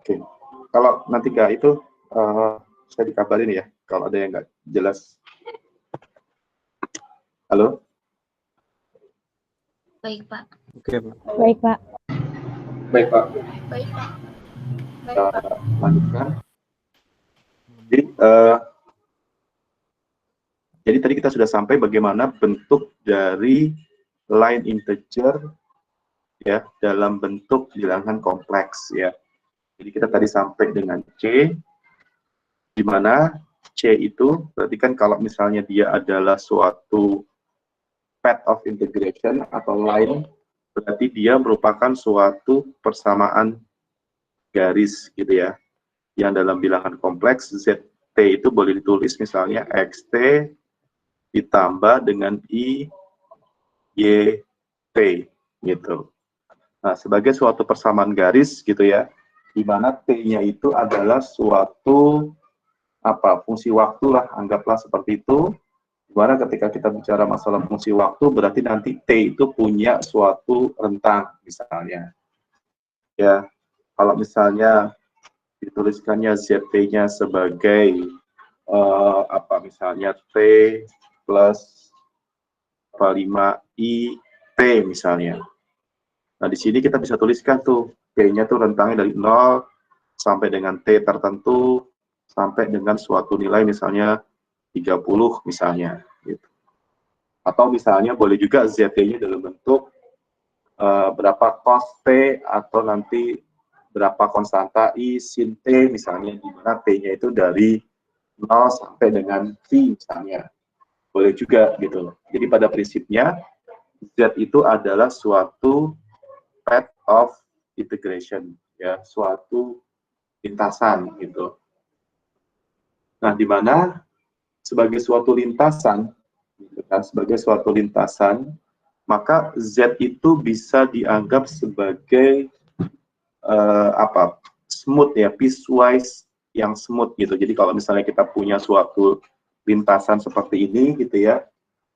Oke, kalau nanti nggak itu saya dikabarin ya kalau ada yang nggak jelas. Halo? Baik, Pak. Oke, Pak. Baik, Pak. Baik, Pak. Baik, Pak. Kita lanjutkan. Jadi tadi kita sudah sampai bagaimana bentuk dari line integer ya dalam bentuk bilangan kompleks ya. Jadi kita tadi sampai dengan C, di mana C itu berarti kan kalau misalnya dia adalah suatu path of integration atau line, berarti dia merupakan suatu persamaan garis gitu ya. Yang dalam bilangan kompleks ZT itu boleh ditulis misalnya XT ditambah dengan YT gitu. Nah, sebagai suatu persamaan garis gitu ya, di mana T-nya itu adalah suatu fungsi waktu lah, anggaplah seperti itu. Dimana ketika kita bicara masalah fungsi waktu, berarti nanti T itu punya suatu rentang, misalnya. Ya, kalau misalnya dituliskannya ZT-nya sebagai misalnya T plus 5IT misalnya. Nah, di sini kita bisa tuliskan tuh, T-nya tuh rentangnya dari 0 sampai dengan T tertentu, sampai dengan suatu nilai misalnya 30 misalnya gitu. Atau misalnya boleh juga ZT-nya dalam bentuk berapa cos T atau nanti berapa konstanta I sin T misalnya, di mana T-nya itu dari 0 sampai dengan V misalnya. Boleh juga gitu loh. Jadi pada prinsipnya Z itu adalah suatu path of integration ya, suatu lintasan gitu. Nah, di mana sebagai suatu lintasan, maka Z itu bisa dianggap sebagai smooth ya, piecewise yang smooth gitu. Jadi kalau misalnya kita punya suatu lintasan seperti ini gitu ya,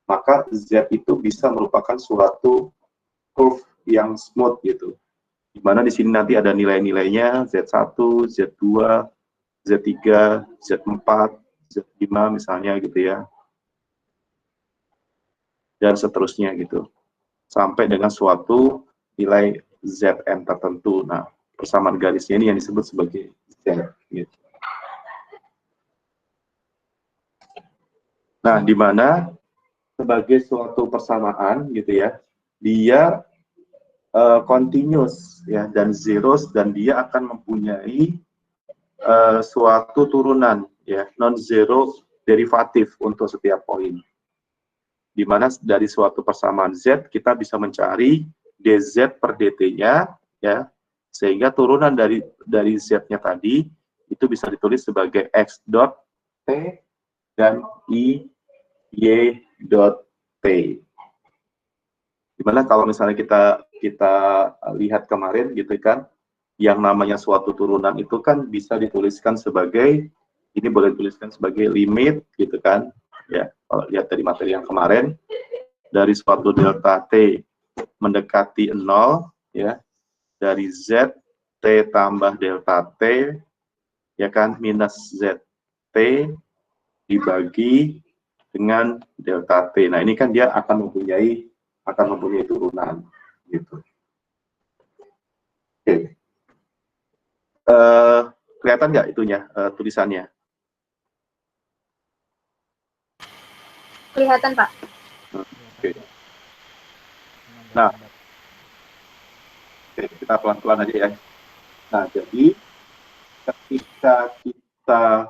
maka Z itu bisa merupakan suatu curve yang smooth gitu. Dimana di sini nanti ada nilai-nilainya Z1, Z2, Z3, Z4, Z5 misalnya gitu ya. Dan seterusnya gitu. Sampai dengan suatu nilai Zn tertentu. Nah, persamaan garisnya ini yang disebut sebagai Z gitu. Nah, di mana sebagai suatu persamaan gitu ya, dia continuous ya, dan zeros, dan dia akan mempunyai suatu turunan ya, non-zero derivatif untuk setiap poin. Di mana dari suatu persamaan Z kita bisa mencari dz per dt-nya ya, sehingga turunan dari Z-nya tadi itu bisa ditulis sebagai x dot t dan y dot t. Dimana kalau misalnya kita lihat kemarin gitu kan, yang namanya suatu turunan itu kan bisa dituliskan sebagai, ini boleh dituliskan sebagai limit gitu kan ya, kalau lihat dari materi yang kemarin, dari suatu delta t mendekati 0 ya, dari z t tambah delta t ya kan, minus z t dibagi dengan delta t. Nah, ini kan dia akan mempunyai turunan gitu. Oke. Kelihatan nggak itunya tulisannya? Kelihatan, Pak. Oke. Nah, oke, kita pelan-pelan aja ya. Nah, jadi ketika kita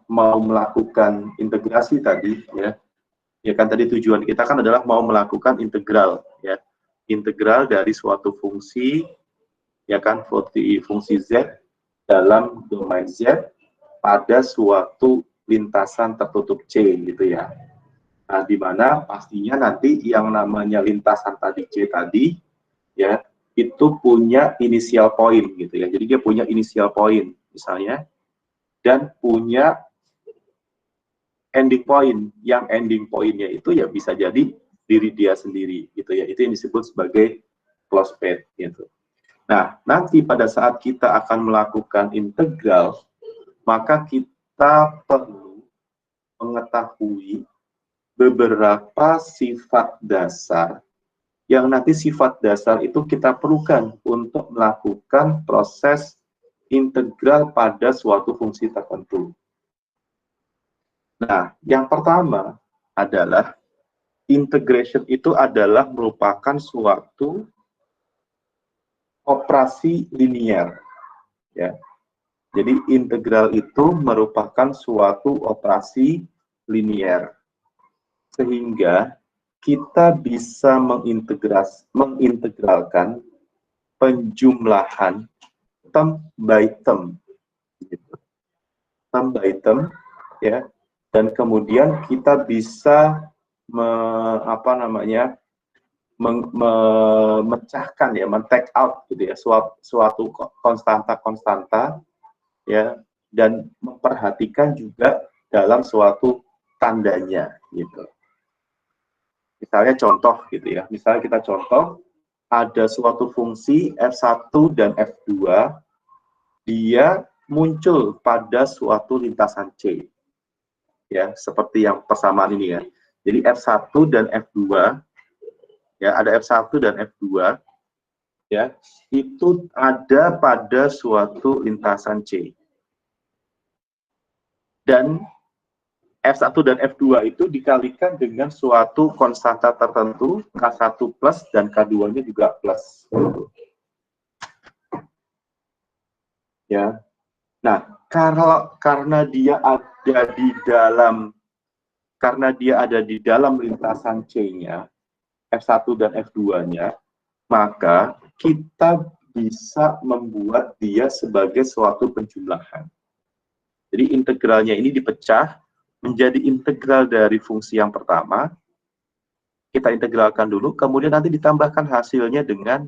mau melakukan integrasi tadi ya kan, tadi tujuan kita kan adalah mau melakukan integral ya, integral dari suatu fungsi ya kan, fungsi Z dalam domain Z pada suatu lintasan tertutup C gitu ya. Nah, di mana pastinya nanti yang namanya lintasan tadi C tadi ya, itu punya initial point gitu ya. Jadi dia punya initial point misalnya, dan punya ending point, yang ending point-nya itu ya bisa jadi diri dia sendiri gitu ya. Itu yang disebut sebagai closed path gitu. Nah, nanti pada saat kita akan melakukan integral, maka kita perlu mengetahui beberapa sifat dasar yang nanti sifat dasar itu kita perlukan untuk melakukan proses integral pada suatu fungsi tertentu. Nah, yang pertama adalah integration itu adalah merupakan suatu operasi linear, ya. Jadi integral itu merupakan suatu operasi linear, sehingga kita bisa mengintegralkan penjumlahan term by term, gitu. Term by term, ya. Dan kemudian kita bisa memecahkan, ya, men-take out gitu ya suatu konstanta ya, dan memperhatikan juga dalam suatu tandanya gitu. Misalnya contoh gitu ya, misalnya kita contoh ada suatu fungsi f1 dan f2, dia muncul pada suatu lintasan C, ya, seperti yang persamaan ini ya. Jadi f1 dan f2, ya, ada f1 dan f2, ya, itu ada pada suatu lintasan C. Dan F1 dan F2 itu dikalikan dengan suatu konstanta tertentu, K1 plus dan K2-nya juga plus. Ya. Nah, karena dia ada di dalam lintasan C-nya, F1 dan F2-nya, maka kita bisa membuat dia sebagai suatu penjumlahan. Jadi integralnya ini dipecah menjadi integral dari fungsi yang pertama, kita integralkan dulu, kemudian nanti ditambahkan hasilnya dengan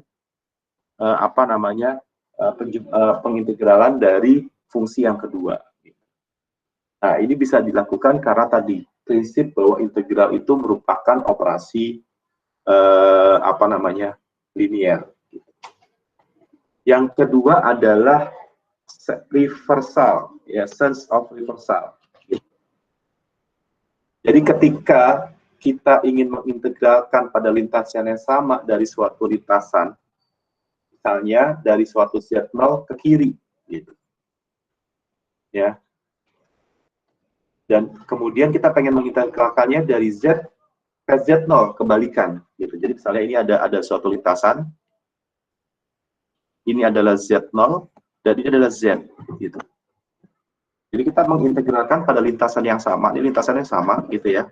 pengintegralan dari fungsi yang kedua. Nah, ini bisa dilakukan karena tadi prinsip bahwa integral itu merupakan operasi linear. Yang kedua adalah reversal, ya, sense of reversal. Jadi ketika kita ingin mengintegralkan pada lintasan yang sama dari suatu lintasan, misalnya dari suatu Z0 ke kiri, gitu. Ya. Dan kemudian kita pengen mengintegralkannya dari Z ke Z0, kebalikan. Gitu. Jadi misalnya ini ada suatu lintasan, ini adalah Z0, dan ini adalah Z. Gitu. Jadi kita mengintegralkan pada lintasan yang sama, ini lintasannya sama, gitu ya.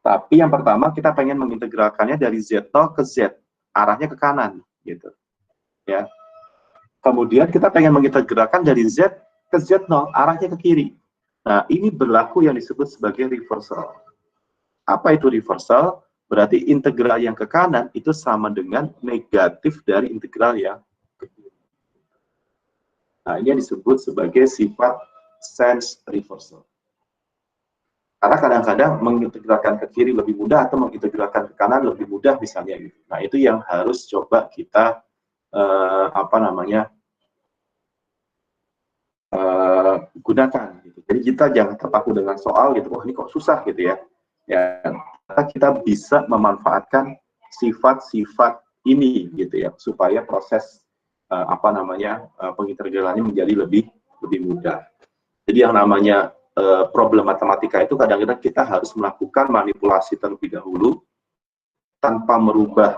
Tapi yang pertama kita pengen mengintegralkannya dari Z0 ke Z, arahnya ke kanan, gitu. Ya. Kemudian kita pengen mengintegralkan dari Z ke Z0, arahnya ke kiri. Nah, ini berlaku yang disebut sebagai reversal. Apa itu reversal? Berarti integral yang ke kanan itu sama dengan negatif dari integral yang ke kiri. Nah, ini yang disebut sebagai sifat sense reversal. Karena kadang-kadang mengintegralkan ke kiri lebih mudah atau mengintegralkan ke kanan lebih mudah misalnya gitu. Nah, itu yang harus coba kita gunakan gitu. Jadi kita jangan terpaku dengan soal gitu, wah ini kok susah gitu ya. Ya, kita bisa memanfaatkan sifat-sifat ini gitu ya, supaya proses pengintegralannya menjadi lebih mudah. Jadi yang namanya problem matematika itu kadang-kadang kita harus melakukan manipulasi terlebih dahulu tanpa merubah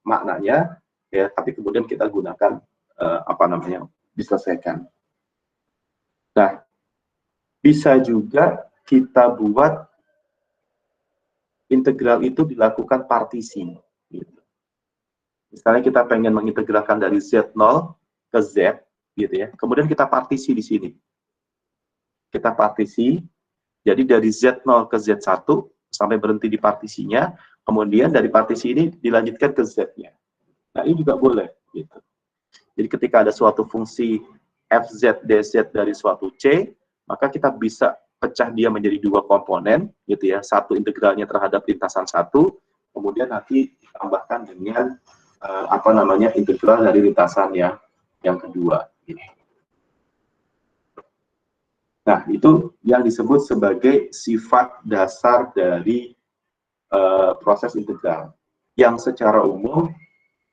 maknanya ya, tapi kemudian kita gunakan diselesaikan. Nah, bisa juga kita buat integral itu dilakukan partisi. Gitu. Misalnya kita pengen mengintegralkan dari Z0 ke Z, gitu ya. Kemudian kita partisi di sini. Kita partisi, jadi dari Z0 ke Z1 sampai berhenti di partisinya, kemudian dari partisi ini dilanjutkan ke Z-nya. Nah, ini juga boleh. Gitu. Jadi ketika ada suatu fungsi fz dz dari suatu C, maka kita bisa pecah dia menjadi dua komponen, gitu ya. Satu integralnya terhadap lintasan satu, kemudian nanti ditambahkan dengan integral dari lintasan yang kedua. Gitu. Nah, itu yang disebut sebagai sifat dasar dari proses integral. Yang secara umum,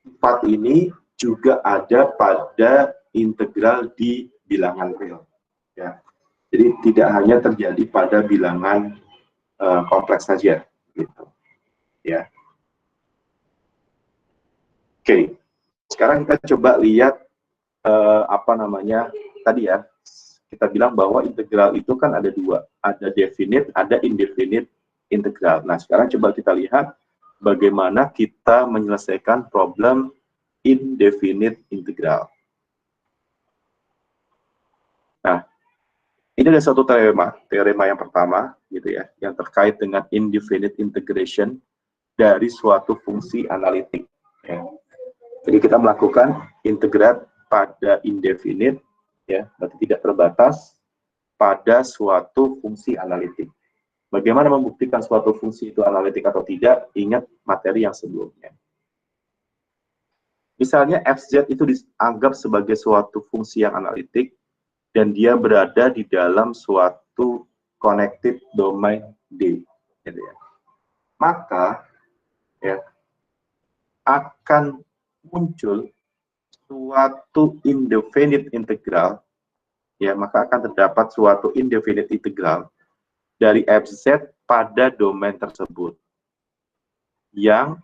sifat ini juga ada pada integral di bilangan real. Ya. Jadi tidak hanya terjadi pada bilangan kompleks saja. Gitu. Ya. Oke, sekarang kita coba lihat tadi ya. Kita bilang bahwa integral itu kan ada dua, ada definite, ada indefinite integral. Nah, sekarang coba kita lihat bagaimana kita menyelesaikan problem indefinite integral. Nah, ini ada satu teorema yang pertama, gitu ya, yang terkait dengan indefinite integration dari suatu fungsi analitik. Ya. Jadi kita melakukan integrat pada indefinite, ya, berarti tidak terbatas, pada suatu fungsi analitik. Bagaimana membuktikan suatu fungsi itu analitik atau tidak? Ingat materi yang sebelumnya. Misalnya fz itu dianggap sebagai suatu fungsi yang analitik dan dia berada di dalam suatu connected domain D. Gitu ya. Maka ya, akan muncul suatu indefinite integral, ya, maka akan terdapat suatu indefinite integral dari fz pada domain tersebut yang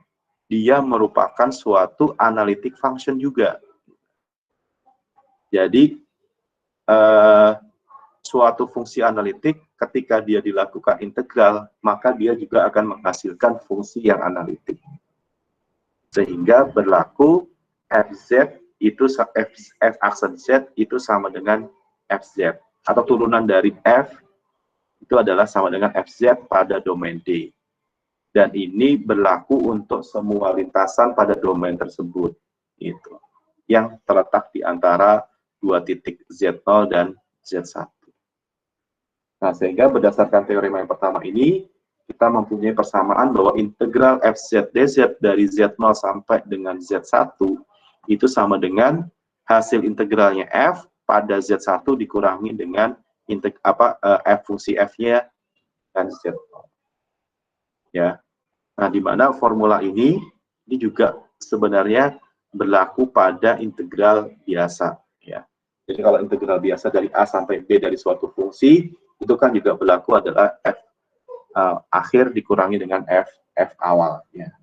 dia merupakan suatu analytic function juga. Jadi suatu fungsi analitik ketika dia dilakukan integral, maka dia juga akan menghasilkan fungsi yang analitik. Sehingga berlaku fz itu f aksen z itu sama dengan fz, atau turunan dari f itu adalah sama dengan fz pada domain D. Dan ini berlaku untuk semua lintasan pada domain tersebut, gitu, yang terletak di antara dua titik Z0 dan Z1. Nah, sehingga berdasarkan teorema yang pertama ini, kita mempunyai persamaan bahwa integral fz dz dari Z0 sampai dengan Z1 itu sama dengan hasil integralnya f pada Z1 dikurangi dengan f fungsi f-nya dan Z0. Ya. Nah, di mana formula ini juga sebenarnya berlaku pada integral biasa. Ya. Jadi kalau integral biasa dari A sampai B dari suatu fungsi, itu kan juga berlaku adalah f akhir dikurangi dengan f awal. Ya.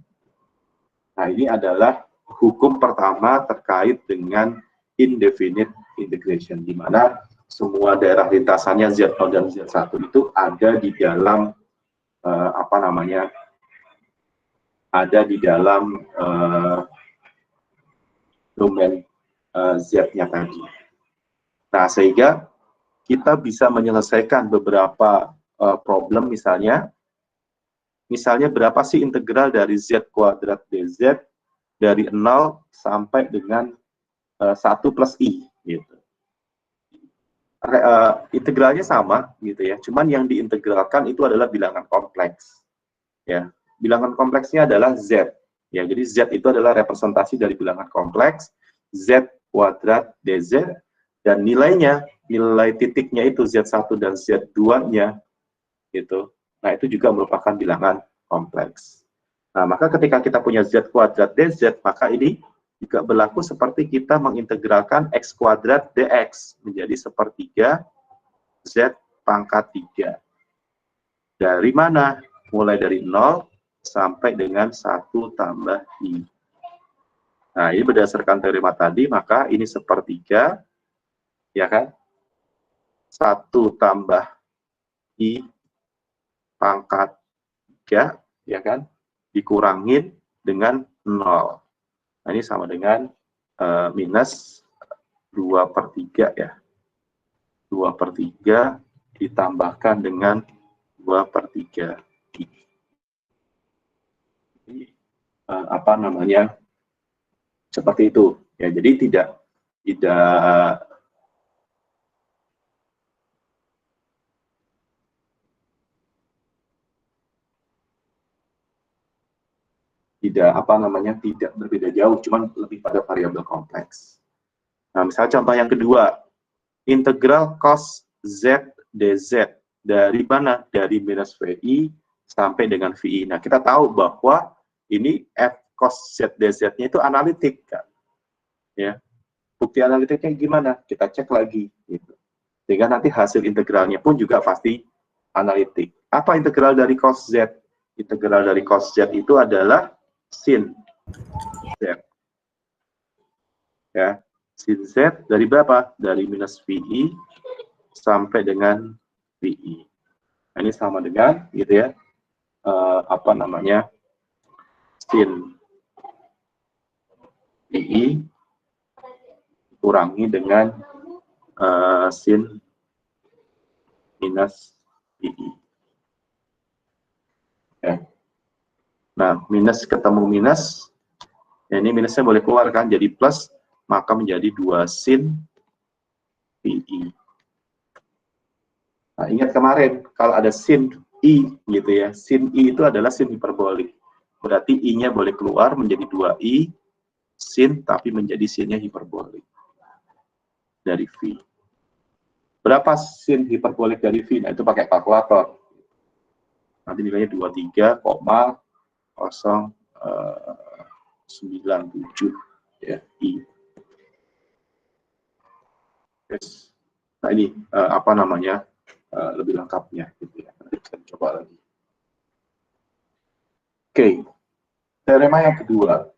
Nah, ini adalah hukum pertama terkait dengan indefinite integration, di mana semua daerah lintasannya Z0 dan Z1 itu ada di dalam domain Z-nya tadi. Nah, sehingga kita bisa menyelesaikan beberapa problem, misalnya berapa sih integral dari Z kuadrat dz dari 0 sampai dengan 1 plus I, gitu. Integralnya sama, gitu ya, cuman yang diintegralkan itu adalah bilangan kompleks. Ya, bilangan kompleksnya adalah Z. Ya, jadi Z itu adalah representasi dari bilangan kompleks Z kuadrat dz, dan nilai titiknya itu Z1 dan Z2-nya gitu. Nah, itu juga merupakan bilangan kompleks. Nah, maka ketika kita punya Z kuadrat dz, maka ini juga berlaku seperti kita mengintegralkan X kuadrat dx menjadi sepertiga Z pangkat 3. Dari mana? Mulai dari 0 sampai dengan 1 tambah I. Nah, ini berdasarkan teorema tadi, maka ini sepertiga, ya kan? 1 tambah I pangkat 3, ya kan? Dikurangin dengan 0. Nah, ini sama dengan minus 2/3, ya. 2/3 ditambahkan dengan 2/3 I. Ini, seperti itu. Ya, jadi tidak tidak berbeda jauh, cuman lebih pada variabel kompleks. Nah, misalnya contoh yang kedua, integral cos Z dz dari mana? Dari minus VI sampai dengan VI. Nah, kita tahu bahwa ini F cos Z dz-nya itu analitik, kan? Ya. Bukti analitiknya gimana? Kita cek lagi. Gitu. Sehingga nanti hasil integralnya pun juga pasti analitik. Apa integral dari cos Z? Integral dari cos Z itu adalah sin Z. Ya. Sin Z dari berapa? Dari minus VI sampai dengan VI. Nah, ini sama dengan gitu ya, sin VI kurangi dengan sin minus VI. Ya. Nah, minus ketemu minus, ya ini minusnya boleh keluar kan, jadi plus, maka menjadi 2 sin VI. Nah, ingat kemarin, kalau ada sin I gitu ya, sin I itu adalah sin hiperbolik. Berarti I-nya boleh keluar menjadi 2I, sin, tapi menjadi sinnya hiperbolik dari V. Berapa sin hiperbolik dari V? Nah, itu pakai kalkulator. Nanti nilainya 23,097 ya, I. Yes. Nah, ini lebih lengkapnya gitu ya. Nanti kita coba lagi. Oke. Teorema yang kedua.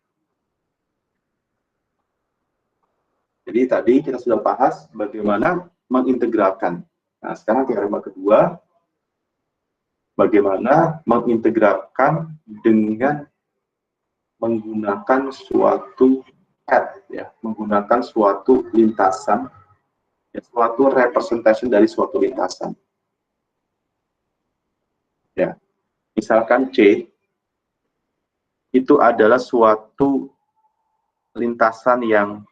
Jadi tadi kita sudah bahas bagaimana mengintegralkan. Nah, sekarang teorema kedua, bagaimana mengintegralkan dengan menggunakan suatu head, ya, menggunakan suatu lintasan, ya, suatu representation dari suatu lintasan. Ya, misalkan C itu adalah suatu lintasan yang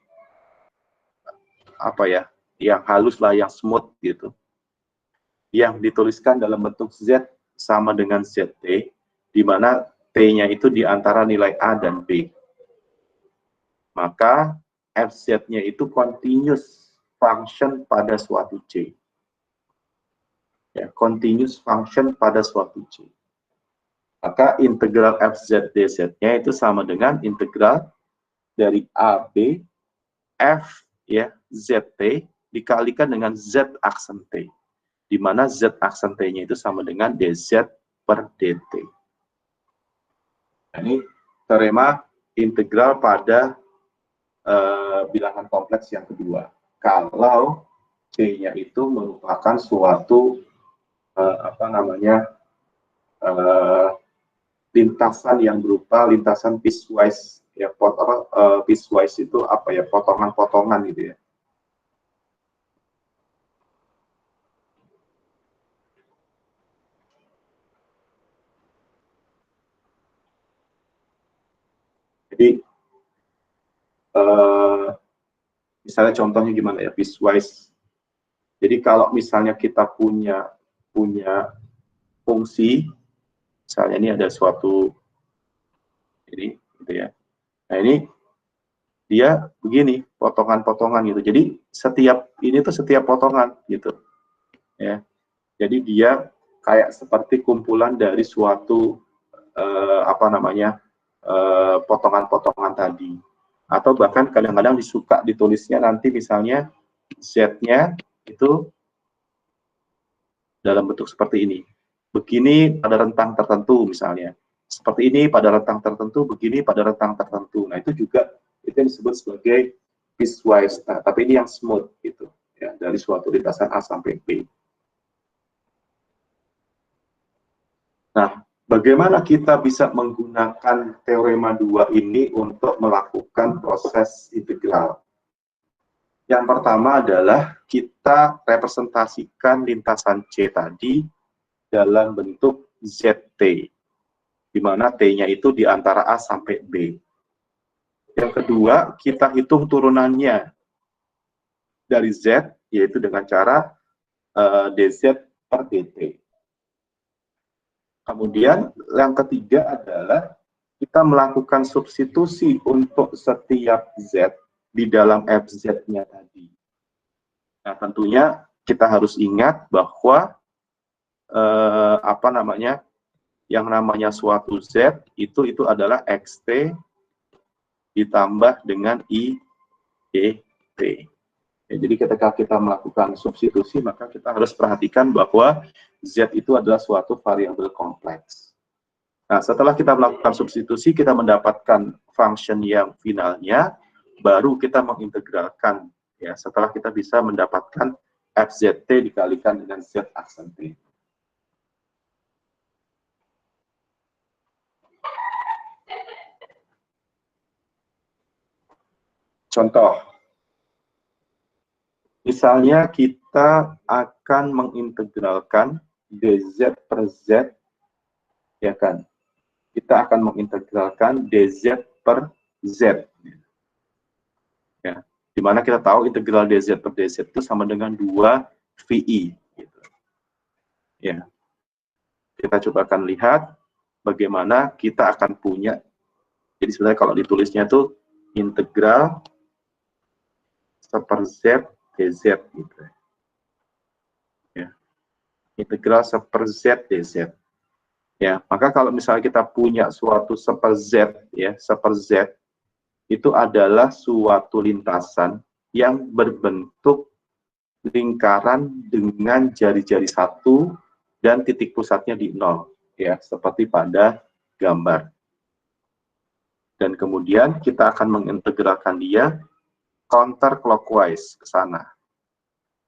yang halus lah, yang smooth gitu, yang dituliskan dalam bentuk Z sama dengan ZT, di mana T-nya itu di antara nilai A dan B. Maka FZ-nya itu continuous function pada suatu C. Ya, continuous function pada suatu C. Maka integral FZ dz-nya itu sama dengan integral dari AB F ya ZT dikalikan dengan Z aksen T, di mana Z aksen T-nya itu sama dengan dz per dt. Nah, ini teorema integral pada bilangan kompleks yang kedua. Kalau C-nya itu merupakan suatu lintasan yang berupa lintasan piecewise, ya, piecewise itu potongan-potongan gitu ya. Jadi misalnya contohnya gimana ya, piecewise. Jadi kalau misalnya kita punya fungsi, misalnya ini ada suatu ini gitu ya. Nah, ini dia begini, potongan-potongan gitu. Jadi setiap potongan gitu. Ya. Jadi dia kayak seperti kumpulan dari suatu potongan-potongan tadi. Atau bahkan kadang-kadang disuka ditulisnya nanti misalnya Z-nya itu dalam bentuk seperti ini. Begini pada rentang tertentu misalnya. Seperti ini pada rentang tertentu, begini pada rentang tertentu. Nah, itu juga itu yang disebut sebagai piecewise. Nah, tapi ini yang smooth gitu ya, dari suatu lintasan A sampai B. Nah, bagaimana kita bisa menggunakan teorema 2 ini untuk melakukan proses integral? Yang pertama adalah kita representasikan lintasan C tadi dalam bentuk ZT, di mana T-nya itu di antara A sampai B. Yang kedua, kita hitung turunannya dari Z, yaitu dengan cara dz per dt. Kemudian yang ketiga adalah kita melakukan substitusi untuk setiap Z di dalam FZ-nya tadi. Nah, tentunya kita harus ingat bahwa yang namanya suatu Z itu adalah XT ditambah dengan IET. Ya, jadi ketika kita melakukan substitusi, maka kita harus perhatikan bahwa Z itu adalah suatu variabel kompleks. Nah, setelah kita melakukan substitusi, kita mendapatkan function yang finalnya, baru kita mengintegralkan. Ya, setelah kita bisa mendapatkan FZT dikalikan dengan Z aksen T. Contoh, misalnya kita akan mengintegralkan dz per z, ya kan? Kita akan mengintegralkan dz per z. Ya, dimana kita tahu integral dz per dz itu sama dengan 2 VI. Gitu. Ya, kita coba akan lihat bagaimana kita akan punya. Jadi sebenarnya kalau ditulisnya itu integral seper z dz gitu. Ya, integral seper z dz. Ya, maka kalau misalnya kita punya suatu seper z, ya, seper z itu adalah suatu lintasan yang berbentuk lingkaran dengan jari-jari satu dan titik pusatnya di 0, ya, seperti pada gambar. Dan kemudian kita akan mengintegralkan dia counterclockwise ke sana,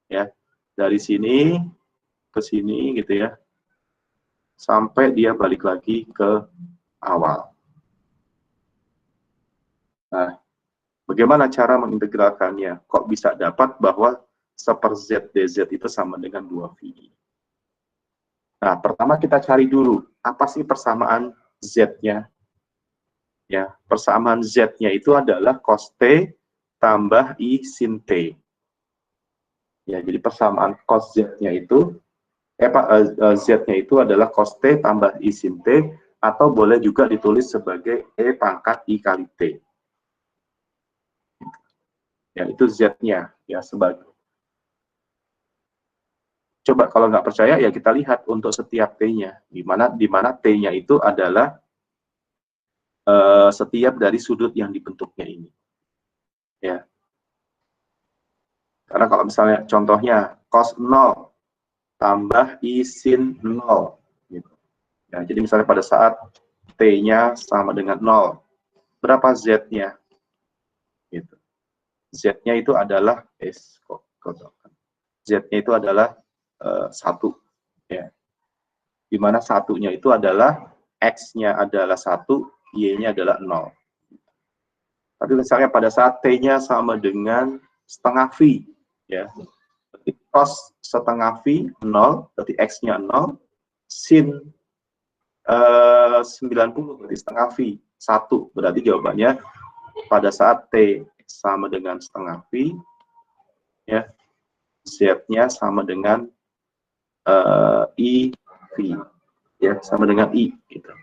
ya, dari sini ke sini gitu ya, sampai dia balik lagi ke awal. Nah, bagaimana cara mengintegralkannya? Kok bisa dapat bahwa seper Z dz itu sama dengan 2 VI? Nah, pertama kita cari dulu, apa sih persamaan Z-nya? Ya, persamaan Z-nya itu adalah cos T tambah I sin T. Ya, jadi persamaan cos Z-nya itu, Z-nya itu adalah cos T tambah I sin T, atau boleh juga ditulis sebagai E pangkat I kali T. Ya, itu Z-nya, ya, sebagai. Coba kalau nggak percaya, ya kita lihat untuk setiap T-nya. Di mana T-nya itu adalah setiap dari sudut yang dibentuknya ini. Ya. Karena kalau misalnya contohnya cos 0 tambah I sin 0. Gitu. Ya, jadi misalnya pada saat T-nya sama dengan 0, berapa Z-nya? Gitu. Z-nya itu adalah Z-nya itu adalah 1. Ya. Di mana satunya itu adalah X-nya adalah 1, Y-nya adalah 0. Tapi misalnya pada saat T-nya sama dengan setengah V, ya, berarti cos setengah V 0, berarti X-nya 0, sin 90, berarti setengah V 1, berarti jawabannya pada saat T sama dengan setengah V, ya, Z-nya sama dengan I V, ya, sama dengan I, gitu.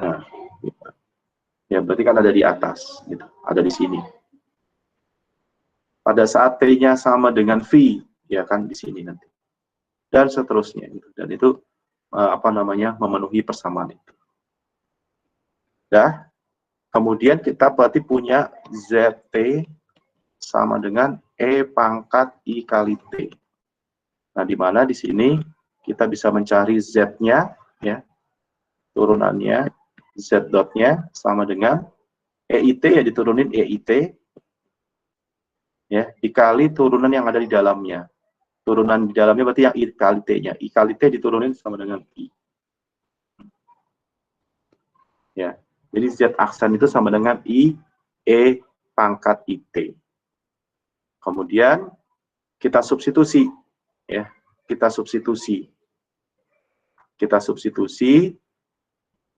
Nah, gitu. Ya, berarti kan ada di atas, gitu, ada di sini. Pada saat T-nya sama dengan V, ya kan di sini nanti. Dan seterusnya, gitu. Dan itu memenuhi persamaan itu. Nah, kemudian kita berarti punya ZT sama dengan E pangkat I kali T. Nah, di mana di sini kita bisa mencari Z-nya, ya, turunannya, Z dot-nya sama dengan EIT, ya, diturunin EIT, ya, dikali turunan yang ada di dalamnya. Turunan di dalamnya berarti yang I kali T-nya. I kali T diturunin sama dengan I. Ya, jadi Z aksen itu sama dengan I, E pangkat IT. Kemudian kita substitusi, ya, kita substitusi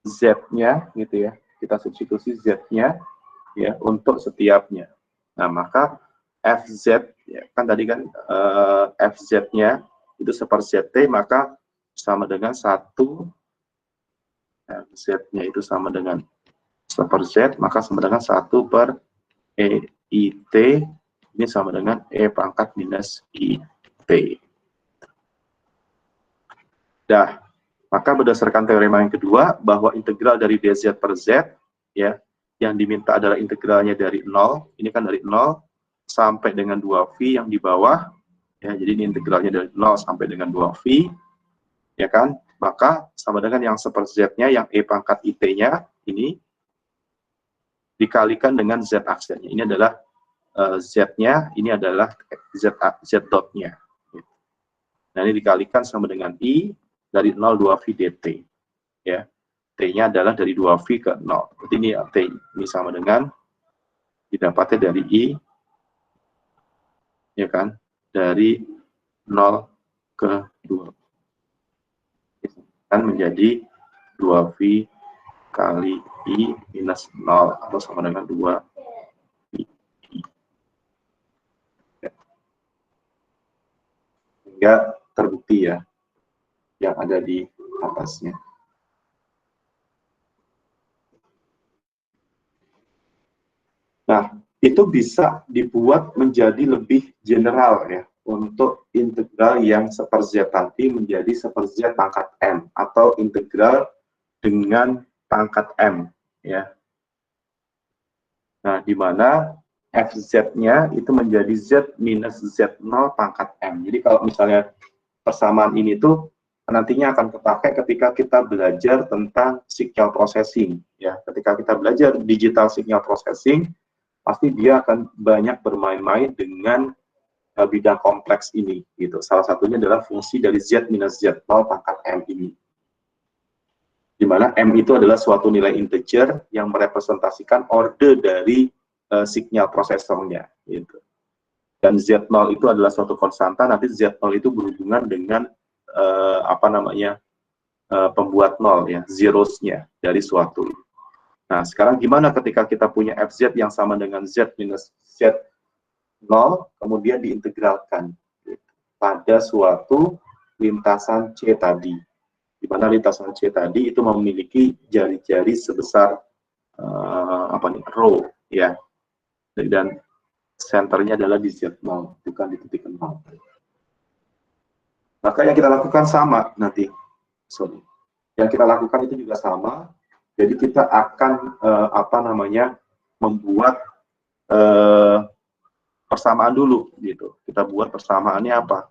Z-nya, gitu ya, kita substitusi Z-nya, ya, untuk setiapnya. Nah, maka FZ, ya, kan tadi kan FZ-nya itu seper ZT, maka sama dengan 1 Z-nya itu sama dengan 1 per Z, maka sama dengan 1 per EIT, ini sama dengan E pangkat minus IT. Dah, maka berdasarkan teorema yang kedua, bahwa integral dari dz per z, ya, yang diminta adalah integralnya dari 0, ini kan dari 0 sampai dengan 2V yang di bawah, ya, jadi ini integralnya dari 0 sampai dengan 2V, ya kan, maka sama dengan yang 1 per z-nya, yang E pangkat IT-nya, ini dikalikan dengan Z aksennya, ini adalah Z-nya, ini adalah Z dot-nya. Nah, ini dikalikan sama dengan I, dari 0 2V dt, ya, T-nya adalah dari 2V ke 0, berarti ini T, ini sama dengan didapatnya dari I, ya kan, dari 0 ke 2, kan menjadi 2V kali I minus 0, atau sama dengan 2 I. Sehingga terbukti ya, yang ada di atasnya. Nah, itu bisa dibuat menjadi lebih general ya, untuk integral yang 1 per Z nanti menjadi 1 per Z pangkat M, atau integral dengan pangkat M, ya. Nah, di mana FZ-nya itu menjadi Z minus Z0 pangkat M. Jadi kalau misalnya persamaan ini tuh nantinya akan kepakai ketika kita belajar tentang signal processing, ya. Ketika kita belajar digital signal processing, pasti dia akan banyak bermain-main dengan bidang kompleks ini, gitu. Salah satunya adalah fungsi dari Z minus Z0 pangkat M ini, di mana M itu adalah suatu nilai integer yang merepresentasikan order dari signal prosesornya, gitu. Dan Z0 itu adalah suatu konstanta, nanti Z0 itu berhubungan dengan pembuat nol, ya, zeros-nya dari suatu. Nah, sekarang gimana ketika kita punya FZ yang sama dengan Z minus Z0, kemudian diintegralkan pada suatu lintasan C tadi, di mana lintasan C tadi itu memiliki jari-jari sebesar rho, ya, dan senternya adalah di Z0, bukan di titik 0. Maka yang kita lakukan sama nanti, yang kita lakukan itu juga sama. Jadi kita akan membuat persamaan dulu, gitu. Kita buat persamaannya apa?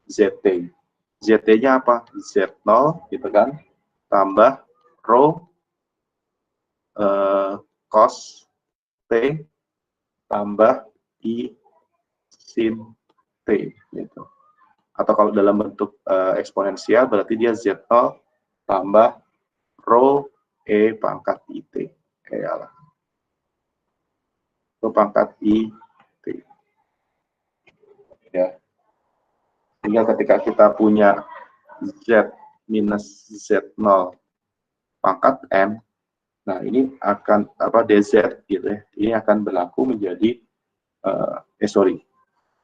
ZT. ZT-nya apa? Z0, gitu kan? Tambah rho cos T tambah I sin T, gitu. Atau kalau dalam bentuk eksponensial, berarti dia Z0 tambah rho E pangkat IT. Kayak rho pangkat IT. Ya. Sehingga ketika kita punya Z minus Z0 pangkat M, nah ini akan DZ gitu ya. Ini akan berlaku menjadi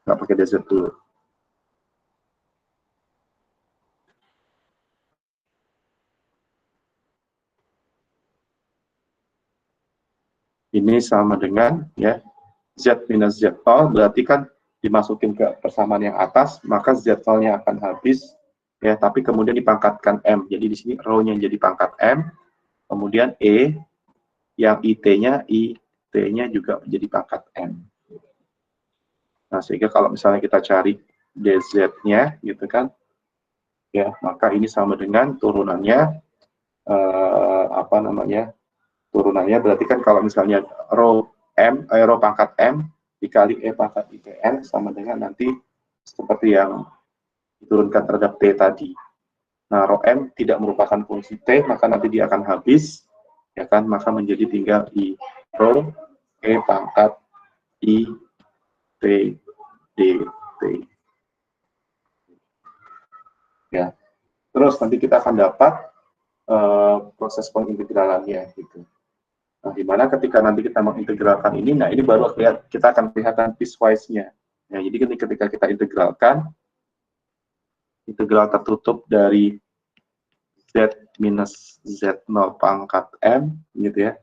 nggak pakai DZ dulu. Ini sama dengan ya Z minus Z0, berarti kan dimasukin ke persamaan yang atas, maka Z0-nya akan habis, ya, tapi kemudian dipangkatkan M. Jadi di sini rho-nya jadi pangkat M, kemudian E, yang IT-nya juga menjadi pangkat M. Nah, sehingga kalau misalnya kita cari DZ-nya, gitu kan, ya, maka ini sama dengan turunannya, turunannya berarti kan kalau misalnya rho pangkat M dikali E pangkat ITN sama dengan nanti seperti yang diturunkan terhadap T tadi. Nah, rho M tidak merupakan fungsi T, maka nanti dia akan habis, ya kan, maka menjadi tinggal I rho E pangkat I T D T. Ya. Terus nanti kita akan dapat proses pengintegralannya, gitu. Nah, dimana ketika nanti kita mengintegralkan ini, nah ini baru kita akan kelihatan piecewise-nya. Ya, jadi ketika kita integralkan, integral tertutup dari Z minus Z0 pangkat M, gitu ya,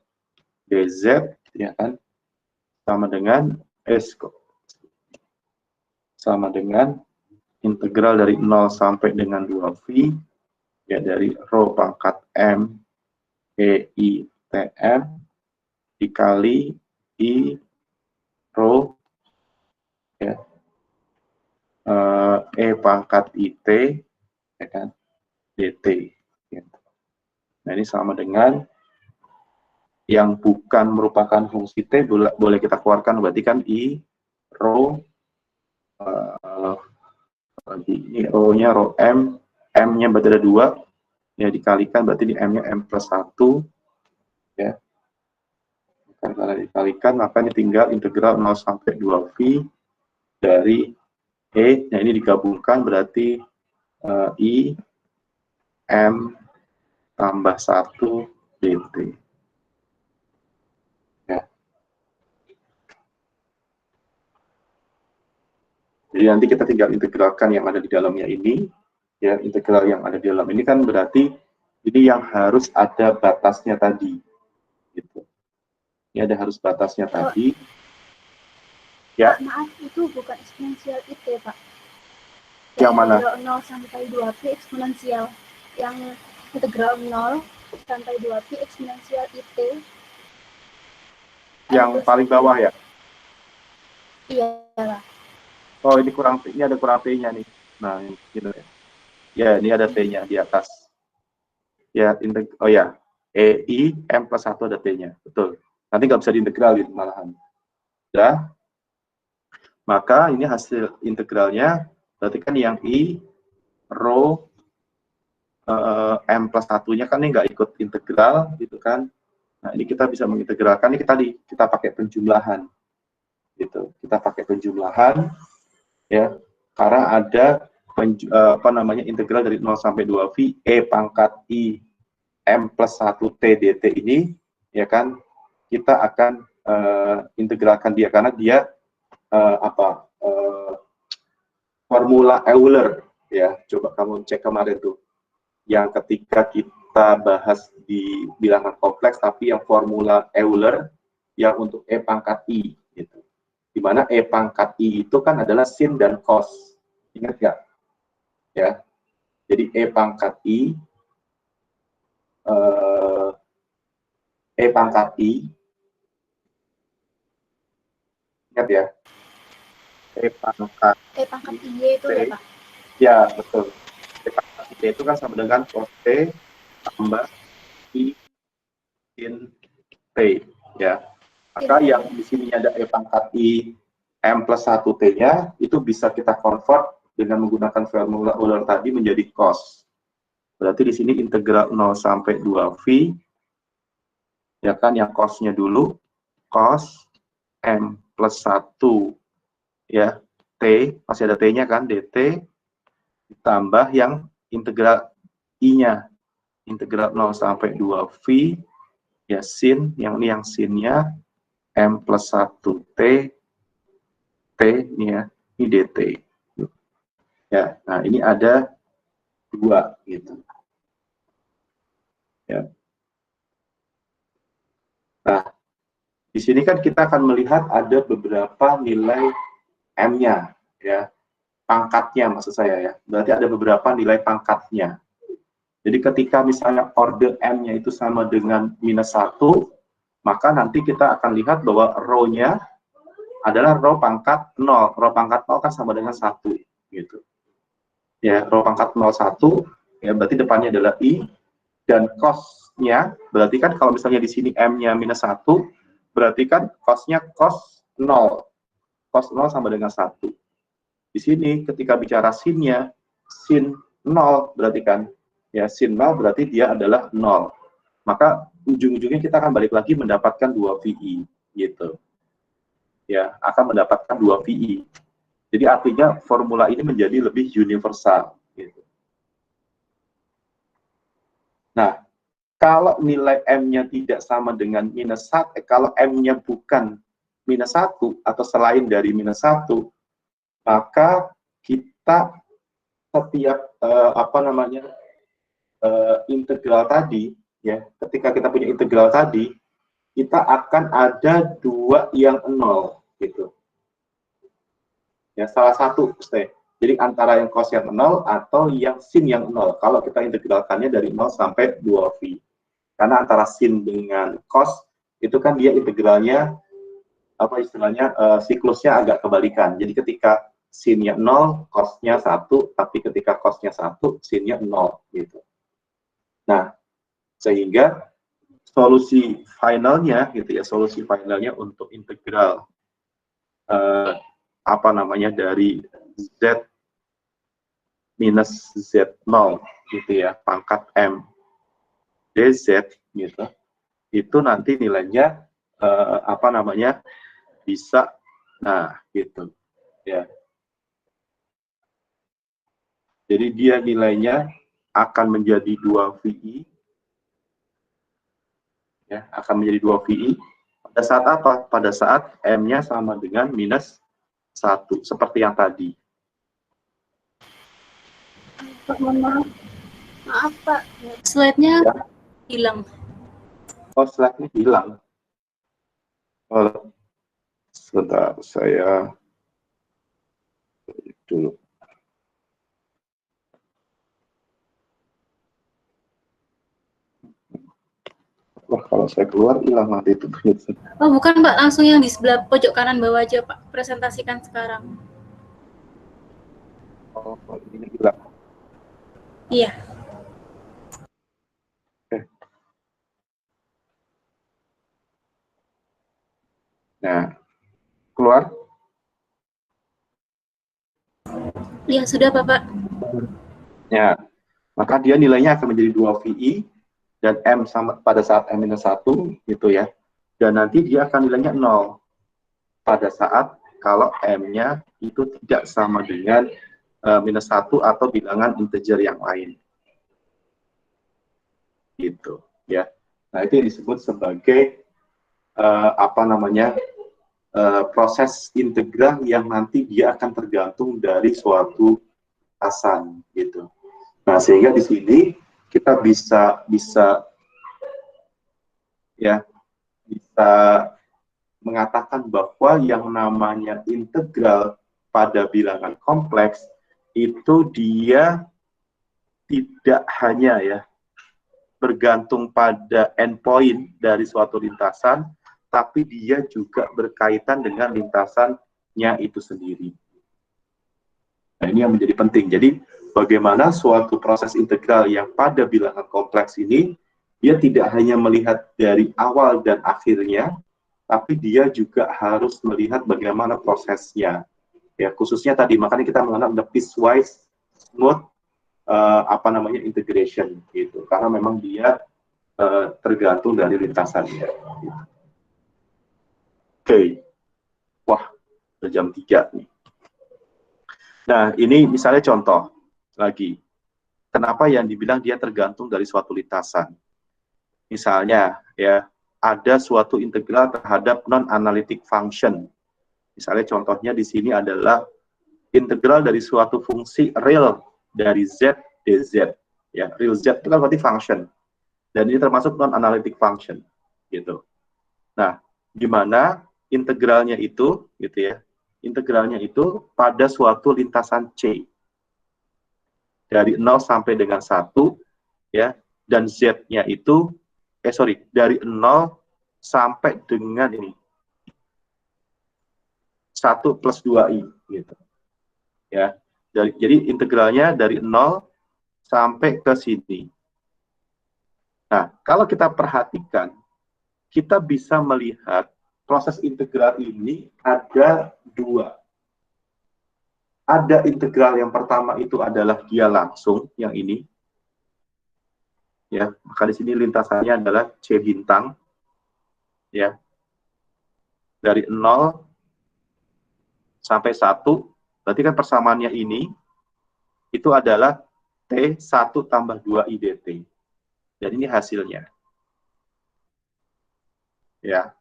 dz, ya kan, sama dengan sama dengan integral dari 0 sampai dengan 2V, ya, dari rho pangkat M I Tm dikali I rho, ya, pangkat IT, ya kan, dt. Gitu. Nah, ini sama dengan yang bukan merupakan fungsi T boleh kita keluarkan, berarti kan I rho, ini rho-nya rho M, M-nya berarti ada 2, ya, dikalikan berarti di M-nya M plus 1, ya. Karena dikalikan, maka ini tinggal integral 0 sampai 2V dari nah ini digabungkan berarti I M tambah 1 dt. Ya. Jadi nanti kita tinggal integralkan yang ada di dalamnya ini, ya, integral yang ada di dalam ini kan berarti ini yang harus ada batasnya tadi, gitu. Ini ada harus batasnya tadi. Ya. Pak, maaf, itu bukan eksponensial IT, Pak. Yang mana? 0 sampai 2P eksponensial. Yang integral 0 sampai 2P eksponensial IT. Yang paling bawah ya? Iya lah. Oh, ini kurang, ini ada kurang T-nya nih. Nah, gitu ya. Ya, ini ada T-nya di atas. Ya, oh ya, I M plus 1 ada T-nya. Betul. Nanti nggak bisa diintegral gitu malahan. Ya. Maka ini hasil integralnya, berarti kan yang I rho M plus 1-nya kan ini nggak ikut integral, gitu kan. Nah, ini kita bisa mengintegralkan, ini kita pakai penjumlahan. Gitu. Kita pakai penjumlahan, ya, karena ada integral dari 0 sampai 2V pangkat I M plus 1 T dt ini, ya kan, kita akan integralkan dia karena dia formula Euler, ya. Coba kamu cek kemarin tuh yang ketika kita bahas di bilangan kompleks, tapi yang formula Euler yang untuk pangkat I, gitu. Dimana pangkat I itu kan adalah sin dan cos, ingat nggak? Ya, jadi pangkat I pangkat I, ingat ya, pangkat I itu ya, Pak? Ya, betul. Pangkat I itu kan sama dengan cos T tambah I sin T, ya. Maka yang di sini ada pangkat I M plus 1 T-nya, itu bisa kita convert dengan menggunakan formula Euler tadi menjadi cos. Berarti di sini integral 0 sampai 2V, ya kan, yang cos-nya dulu, cos M plus 1, ya, T, masih ada T-nya kan, dt, ditambah yang integral I-nya, integral 0 sampai 2V, ya, sin, yang ini yang sin-nya, M plus 1 T, T, ini ya, ini dt. Ya, nah ini ada 2, gitu. Ya. Nah, di sini kan kita akan melihat ada beberapa nilai M-nya, ya, pangkatnya maksud saya, ya. Berarti ada beberapa nilai pangkatnya. Jadi ketika misalnya order M-nya itu sama dengan minus 1, maka nanti kita akan lihat bahwa rho-nya adalah rho pangkat 0. Rho pangkat 0 kan sama dengan 1, gitu. Ya, rho pangkat 0, 1, ya, berarti depannya adalah I, dan cos-nya, berarti kan kalau misalnya di sini M-nya minus 1, berarti kan cos-nya cos 0. Cos 0 sama dengan 1. Di sini ketika bicara sin-nya, sin 0 berarti kan, ya, sin 0 berarti dia adalah 0. Maka ujung-ujungnya kita akan balik lagi mendapatkan 2VI, gitu. Ya, akan mendapatkan 2VI. Jadi artinya formula ini menjadi lebih universal, gitu. Nah, kalau nilai M-nya tidak sama dengan minus 1, kalau M-nya bukan minus 1 atau selain dari minus 1, maka kita setiap integral tadi, ya, ketika kita punya integral tadi, kita akan ada dua yang nol, gitu. Ya, salah satu, jadi antara yang cos yang nol atau yang sin yang nol. Kalau kita integralkannya dari 0 sampai 2V. Karena antara sin dengan cos itu kan dia integralnya apa istilahnya siklusnya agak kebalikan. Jadi ketika sinnya 0, cosnya 1, tapi ketika cosnya 1, sinnya 0 gitu. Nah, sehingga solusi finalnya gitu ya, solusi finalnya untuk integral apa namanya dari z minus z0 gitu ya, pangkat m dz gitu, itu nanti nilainya apa namanya bisa, nah gitu ya. Jadi dia nilainya akan menjadi 2VI, ya, akan menjadi 2VI pada saat apa? Pada saat m-nya sama dengan minus 1, seperti yang tadi. Pak, mohon maaf. Maaf, Pak. Slide-nya Ya. hilang. Oh, slide-nya hilang. Oh, sebentar, saya dulu. Wah, kalau saya keluar, hilang nanti itu. Oh, bukan, Pak. Langsung yang di sebelah pojok kanan bawah aja, Pak. Presentasikan sekarang. Oh, ini hilang. Iya. Nah, keluar? Iya, sudah, Bapak. Ya, maka dia nilainya akan menjadi 2VI, dan M sama pada saat M-1, gitu ya. Dan nanti dia akan nilainya 0, pada saat kalau M-nya itu tidak sama dengan minus 1 atau bilangan integer yang lain. Gitu, ya. Nah, itu yang disebut sebagai apa namanya proses integral yang nanti dia akan tergantung dari suatu lintasan gitu. Nah, sehingga di sini kita bisa ya bisa mengatakan bahwa yang namanya integral pada bilangan kompleks itu dia tidak hanya ya bergantung pada endpoint dari suatu lintasan, tapi dia juga berkaitan dengan lintasannya itu sendiri. Nah, ini yang menjadi penting. Jadi, bagaimana suatu proses integral yang pada bilangan kompleks ini, dia tidak hanya melihat dari awal dan akhirnya, tapi dia juga harus melihat bagaimana prosesnya. Ya, khususnya tadi, makanya kita mengenal the piecewise smooth apa namanya integration gitu, karena memang dia tergantung dari lintasannya. Oke. Wah, udah jam 3 nih. Nah, ini misalnya contoh lagi. Kenapa yang dibilang dia tergantung dari suatu lintasan? Misalnya, ya, ada suatu integral terhadap non-analytic function. Misalnya contohnya di sini adalah integral dari suatu fungsi real dari z dz. Ya, real z itu kan berarti function. Dan ini termasuk non-analytic function. Gitu. Nah, di mana integralnya itu, gitu ya, integralnya itu pada suatu lintasan C. Dari 0 sampai dengan 1, ya, dan Z-nya itu, dari 0 sampai dengan ini, 1 plus 2I, gitu. Ya, jadi integralnya dari 0 sampai ke sini. Nah, kalau kita perhatikan, kita bisa melihat proses integral ini ada dua. Ada integral yang pertama itu adalah dia langsung, yang ini. Ya, maka di sini lintasannya adalah C bintang. Ya. Dari 0 sampai 1, berarti kan persamaannya ini itu adalah T1 tambah 2 IDT. Dan ini hasilnya. Ya.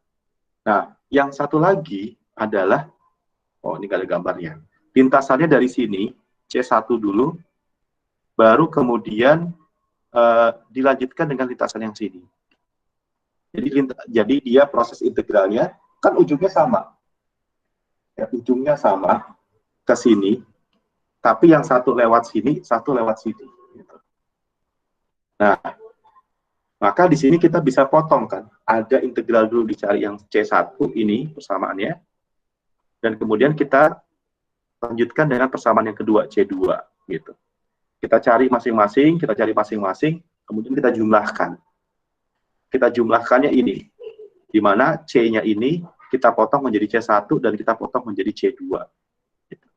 Nah, yang satu lagi adalah, oh ini nggak ada gambarnya. Lintasannya dari sini, C1 dulu, baru kemudian dilanjutkan dengan lintasan yang sini. Jadi dia proses integralnya kan ujungnya sama, ya, ujungnya sama ke sini, tapi yang satu lewat sini, satu lewat sini. Gitu. Nah, maka di sini kita bisa potong kan, ada integral dulu dicari yang C1 ini persamaannya, dan kemudian kita lanjutkan dengan persamaan yang kedua C2 gitu. Kita cari masing-masing, kemudian kita jumlahkan. Kita jumlahkannya ini, di mana C-nya ini kita potong menjadi C1 dan kita potong menjadi C2. Gitu.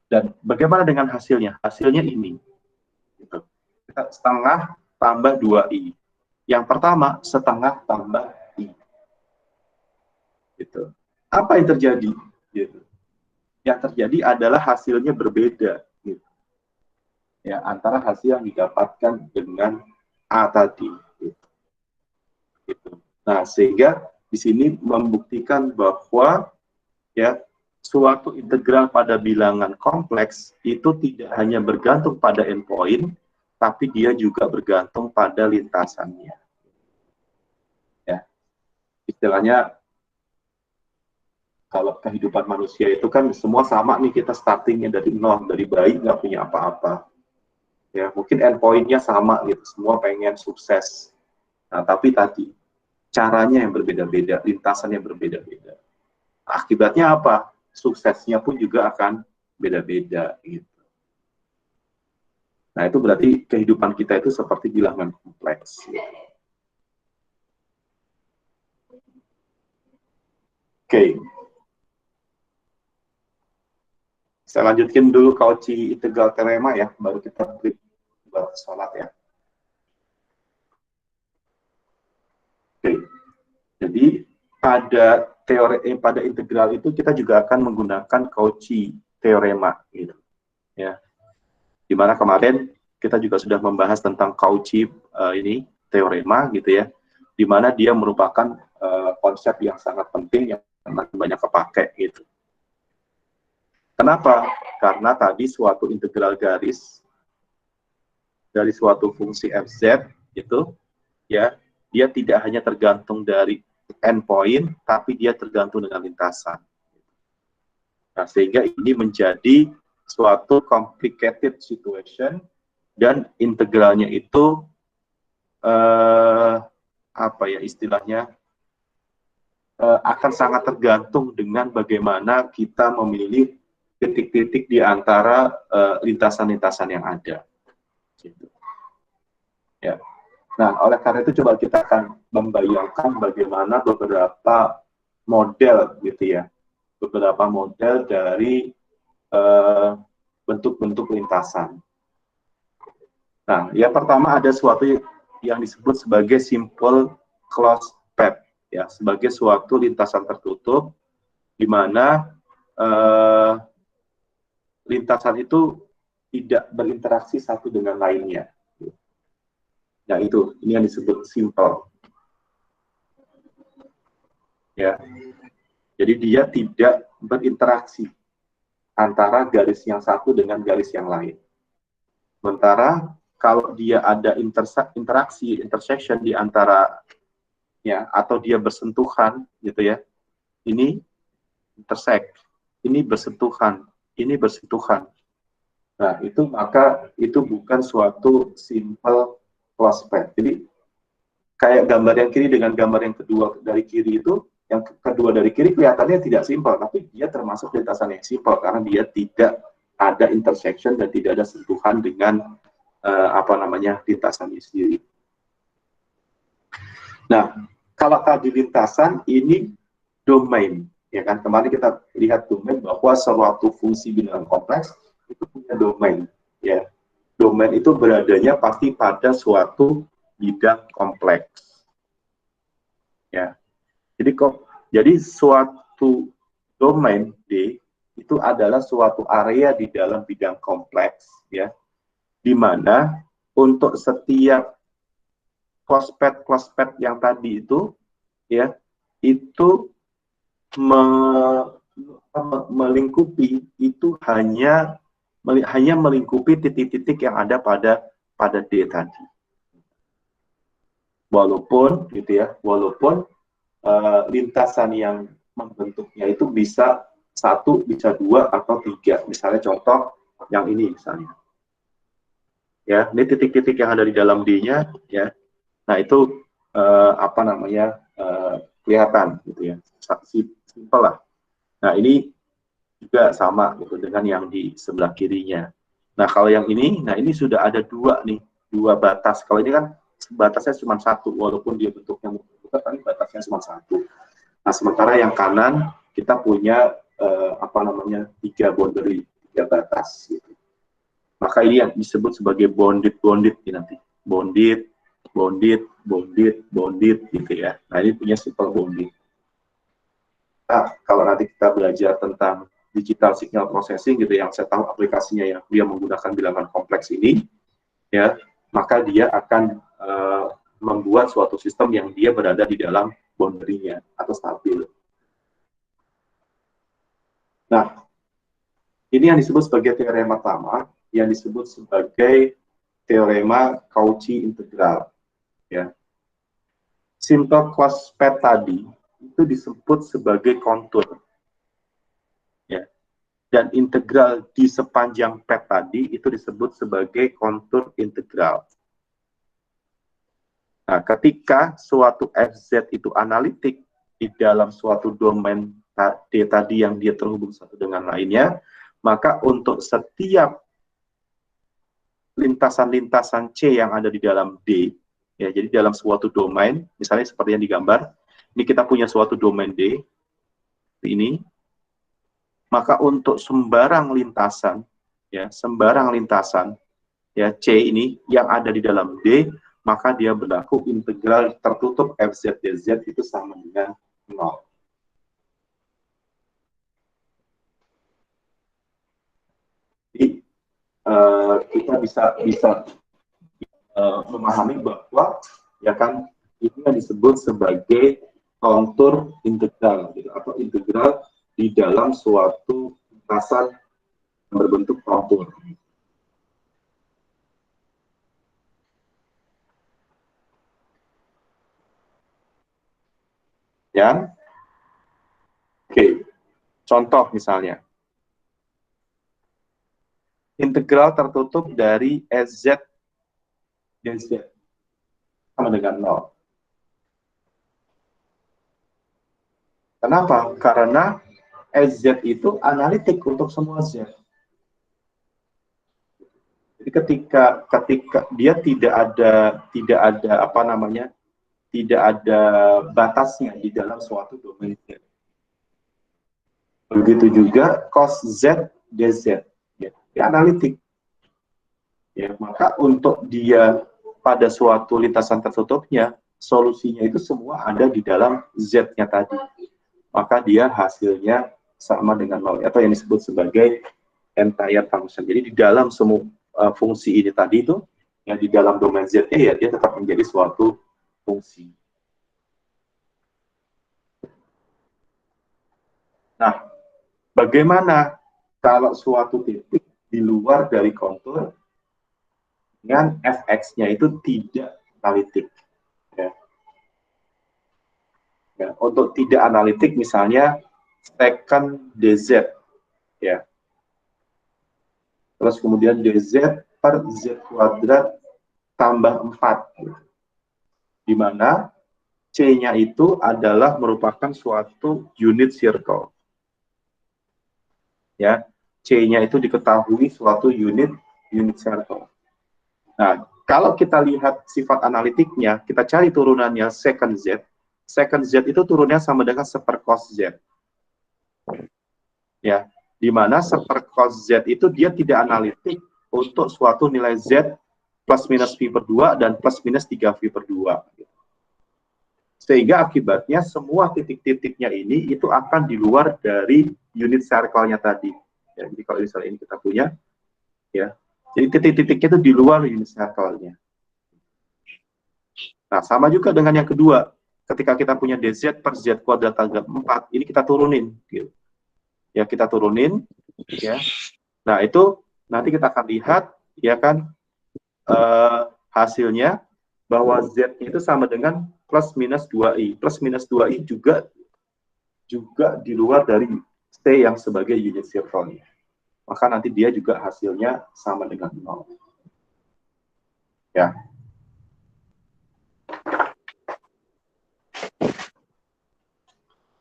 Dan bagaimana dengan hasilnya? Hasilnya ini. Gitu. Kita setengah tambah 2I. Yang pertama, setengah tambah I. Gitu. Apa yang terjadi? Gitu. Yang terjadi adalah hasilnya berbeda. Gitu. Ya, antara hasil yang didapatkan dengan A tadi. Gitu. Nah, sehingga di sini membuktikan bahwa ya suatu integral pada bilangan kompleks itu tidak hanya bergantung pada endpoint, tapi dia juga bergantung pada lintasannya. Ya, istilahnya kalau kehidupan manusia itu kan semua sama nih, kita startingnya dari nol, dari bayi nggak punya apa-apa. Ya, mungkin endpointnya sama gitu, semua pengen sukses. Nah, tapi tadi caranya yang berbeda-beda, lintasannya berbeda-beda. Akibatnya apa? Suksesnya pun juga akan beda-beda gitu. Nah, itu berarti kehidupan kita itu seperti bilangan kompleks. Oke. Saya lanjutkan dulu Cauchy integral teorema ya, baru kita break buat sholat ya. Oke. Jadi pada integral itu kita juga akan menggunakan Cauchy teorema gitu. Ya. Dimana kemarin kita juga sudah membahas tentang Cauchy ini teorema gitu ya, dimana dia merupakan konsep yang sangat penting yang banyak kepakai gitu. Kenapa? Karena tadi suatu integral garis dari suatu fungsi fz itu ya, dia tidak hanya tergantung dari endpoint, tapi dia tergantung dengan lintasan. Nah, sehingga ini menjadi suatu complicated situation dan integralnya itu apa ya istilahnya akan sangat tergantung dengan bagaimana kita memilih titik-titik di antara lintasan-lintasan yang ada. Gitu. Ya. Nah, oleh karena itu coba kita akan membayangkan bagaimana beberapa model gitu ya, beberapa model dari bentuk-bentuk lintasan. Nah, yang pertama ada suatu yang disebut sebagai simple closed path, ya, sebagai suatu lintasan tertutup di mana lintasan itu tidak berinteraksi satu dengan lainnya. Nah, ini yang disebut simple. Ya. Jadi dia tidak berinteraksi antara garis yang satu dengan garis yang lain. Sementara kalau dia ada interaksi, intersection di antara ya, atau dia bersentuhan gitu ya. Ini intersect, ini bersentuhan, ini bersentuhan. Nah, maka itu bukan suatu simple closed path. Jadi kayak gambar yang kiri dengan gambar yang kedua dari kiri itu, yang kedua dari kiri kelihatannya tidak simpel, tapi dia termasuk lintasan yang simpel karena dia tidak ada intersection dan tidak ada sentuhan dengan lintasannya sendiri. Nah, kalau tadi lintasan ini domain, ya kan? Kemarin kita lihat domain bahwa suatu fungsi bilangan kompleks itu punya domain, ya. Domain itu beradanya pasti pada suatu bidang kompleks, ya. Jadi suatu domain D itu adalah suatu area di dalam bidang kompleks, ya, di mana untuk setiap closed path yang tadi itu, ya, itu melingkupi itu hanya hanya melingkupi titik-titik yang ada pada D tadi. Walaupun gitu ya, walaupun lintasan yang membentuknya itu bisa 1, bisa 2 atau 3. Misalnya contoh yang ini misalnya. Ya, ini titik-titik yang ada di dalam D-nya ya. Nah, itu apa namanya? Kelihatan gitu ya. Simpel lah. Nah, ini juga sama gitu dengan yang di sebelah kirinya. Nah, kalau yang ini, nah ini sudah ada 2 nih, 2 batas. Kalau ini kan batasnya cuma 1, walaupun dia bentuknya membuka, tapi batasnya cuma 1. Nah, sementara yang kanan kita punya apa namanya 3 boundary, 3 batas gitu. Maka ini yang disebut sebagai bonded ini nanti. Bonded gitu ya. Nah, ini punya simple bonded. Nah, kalau nanti kita belajar tentang digital signal processing gitu, yang saya tahu aplikasinya yang dia menggunakan bilangan kompleks ini, ya, maka dia akan membuat suatu sistem yang dia berada di dalam boundary-nya atau stabil. Nah, ini yang disebut sebagai teorema pertama, yang disebut sebagai teorema Cauchy integral. Ya. Simple closed path tadi itu disebut sebagai kontur. Ya. Dan integral di sepanjang path tadi itu disebut sebagai kontur integral. Nah, ketika suatu FZ itu analitik di dalam suatu domain D tadi yang dia terhubung satu dengan lainnya, maka untuk setiap lintasan-lintasan C yang ada di dalam D, ya, jadi dalam suatu domain, misalnya seperti yang digambar, ini kita punya suatu domain D, ini, maka untuk sembarang lintasan, ya, ya, C ini yang ada di dalam D, maka dia berlaku integral tertutup FZ DZ itu sama dengan 0. Jadi, kita bisa memahami bahwa ya kan ini yang disebut sebagai kontur integral gitu, atau integral di dalam suatu lintasan yang berbentuk kontur. Ya, oke. Contoh misalnya, integral tertutup dari SZ DZ sama dengan 0. Kenapa? Karena SZ itu analitik untuk semua Z. Jadi ketika dia tidak ada apa namanya, tidak ada batasnya di dalam suatu domain Z. Begitu juga cos Z DZ, ya, dia analitik. Ya, maka untuk dia pada suatu lintasan tertutupnya, solusinya itu semua ada di dalam Z-nya tadi. Maka dia hasilnya sama dengan 0, atau yang disebut sebagai entire function. Jadi di dalam semua fungsi ini tadi itu, ya di dalam domain Z, ya dia tetap menjadi suatu fungsi. Nah, bagaimana kalau suatu titik di luar dari kontur dengan fx-nya itu tidak analitik? Ya. Ya, untuk tidak analitik misalnya secant dz, ya. Terus kemudian dz per z kuadrat tambah 4, gitu. Di mana c-nya itu adalah merupakan suatu unit circle. Ya, c-nya itu diketahui suatu unit circle. Nah, kalau kita lihat sifat analitiknya, kita cari turunannya secant z. Secant z itu turunnya sama dengan sepercos z. Ya, di mana sepercos z itu dia tidak analitik untuk suatu nilai z plus minus v per 2 dan plus minus 3v per 2. Sehingga akibatnya semua titik-titiknya ini itu akan di luar dari unit circle-nya tadi. Ya, jadi kalau misalnya ini kita punya, ya, jadi titik-titiknya itu di luar unit circle-nya. Nah, sama juga dengan yang kedua. Ketika kita punya dz per z kuadrat tambah 4, ini kita turunin. Gitu. Ya, kita turunin. Ya. Nah, itu nanti kita akan lihat, ya kan, hasilnya bahwa Z itu sama dengan plus minus 2i. Plus minus 2i juga di luar dari C yang sebagai unit circle-nya. Maka nanti dia juga hasilnya sama dengan 0. Ya.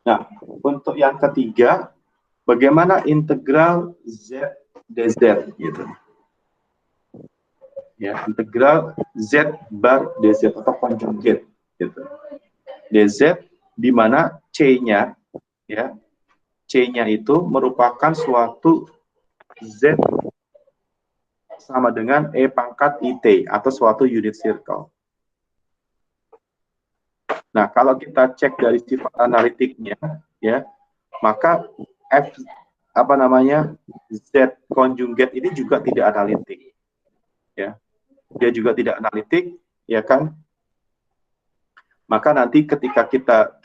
Nah, untuk yang ketiga, bagaimana integral Z dz gitu. Ya, integral Z bar dz atau conjugate gitu. Dz di mana C-nya, ya, C-nya itu merupakan suatu Z sama dengan E pangkat IT atau suatu unit circle. Nah, kalau kita cek dari sifat analitiknya, ya, maka F Z conjugate ini juga tidak analitik, ya, dia juga tidak analitik, ya kan? Maka nanti ketika kita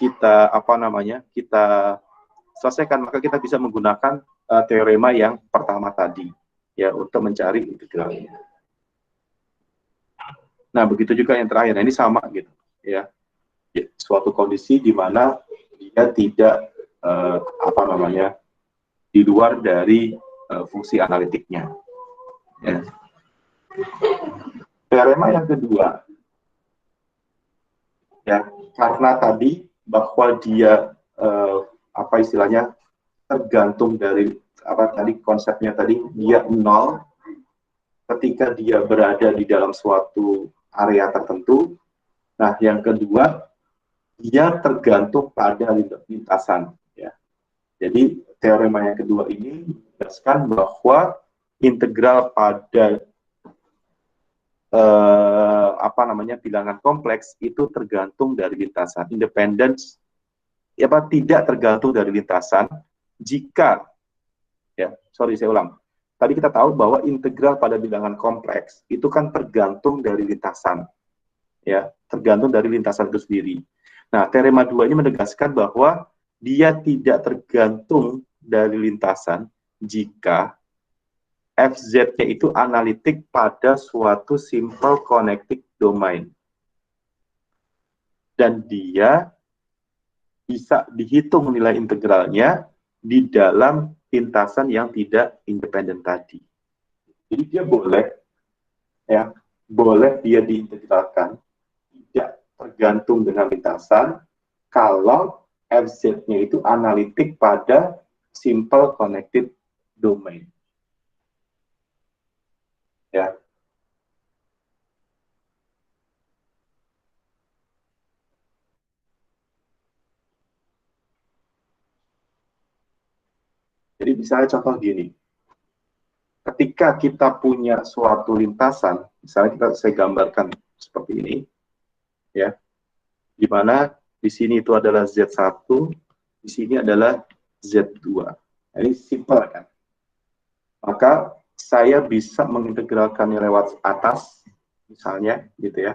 selesaikan, maka kita bisa menggunakan teorema yang pertama tadi, ya, untuk mencari integralnya. Nah, begitu juga yang terakhir. Nah, ini sama gitu, ya. Suatu kondisi di mana dia tidak di luar dari fungsi analitiknya. Ya. Teorema yang kedua, ya, karena tadi bahwa dia tergantung dari konsepnya tadi, dia nol ketika dia berada di dalam suatu area tertentu. Nah, yang kedua, dia tergantung pada lintasan. Ya. Jadi teorema yang kedua ini menjelaskan bahwa integral pada bilangan kompleks itu tergantung dari lintasan. Independence, tidak tergantung dari lintasan jika, saya ulang. Tadi kita tahu bahwa integral pada bilangan kompleks itu kan tergantung dari lintasan, ya, tergantung dari lintasan itu sendiri. Nah, teorema 2 ini menegaskan bahwa dia tidak tergantung dari lintasan jika FZ-nya itu analitik pada suatu simple connected domain. Dan dia bisa dihitung nilai integralnya di dalam lintasan yang tidak independen tadi. Jadi dia boleh dia diintegralkan tidak tergantung dengan lintasan kalau FZ-nya itu analitik pada simple connected domain. Ya. Jadi misalnya contoh gini, ketika kita punya suatu lintasan, misalnya saya gambarkan seperti ini, ya, di mana di sini itu adalah Z1, di sini adalah Z2. Nah, ini simple kan? Maka saya bisa mengintegralkannya lewat atas, misalnya, gitu ya.